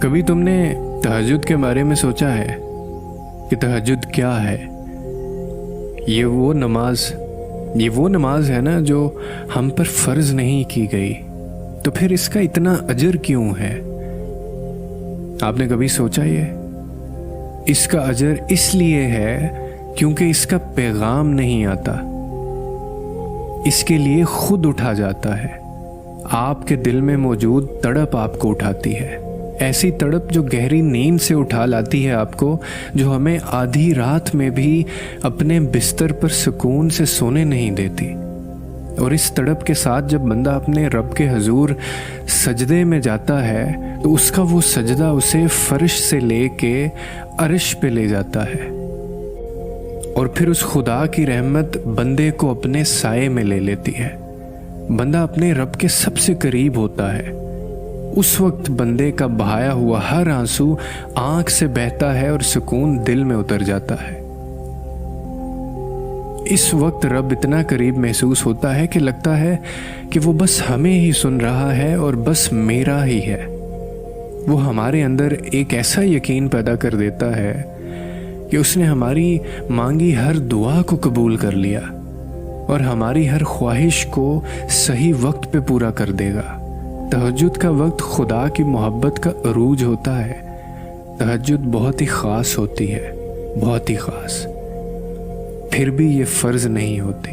کبھی تم نے تہجد کے بارے میں سوچا ہے کہ تہجد کیا ہے؟ یہ وہ نماز ہے نا جو ہم پر فرض نہیں کی گئی، تو پھر اس کا اتنا اجر کیوں ہے؟ آپ نے کبھی سوچا یہ؟ اس کا اجر اس لیے ہے کیونکہ اس کا پیغام نہیں آتا، اس کے لیے خود اٹھا جاتا ہے۔ آپ کے دل میں موجود تڑپ آپ کو اٹھاتی ہے، ایسی تڑپ جو گہری نیند سے اٹھا لاتی ہے آپ کو، جو ہمیں آدھی رات میں بھی اپنے بستر پر سکون سے سونے نہیں دیتی۔ اور اس تڑپ کے ساتھ جب بندہ اپنے رب کے حضور سجدے میں جاتا ہے تو اس کا وہ سجدہ اسے فرش سے لے کے عرش پہ لے جاتا ہے، اور پھر اس خدا کی رحمت بندے کو اپنے سائے میں لے لیتی ہے۔ بندہ اپنے رب کے سب سے قریب ہوتا ہے۔ اس وقت بندے کا بہایا ہوا ہر آنسو آنکھ سے بہتا ہے اور سکون دل میں اتر جاتا ہے۔ اس وقت رب اتنا قریب محسوس ہوتا ہے کہ لگتا ہے کہ وہ بس ہمیں ہی سن رہا ہے اور بس میرا ہی ہے۔ وہ ہمارے اندر ایک ایسا یقین پیدا کر دیتا ہے کہ اس نے ہماری مانگی ہر دعا کو قبول کر لیا اور ہماری ہر خواہش کو صحیح وقت پہ پورا کر دے گا۔ تہجد کا وقت خدا کی محبت کا عروج ہوتا ہے۔ تہجد بہت ہی خاص ہوتی ہے، بہت ہی خاص، پھر بھی یہ فرض نہیں ہوتی۔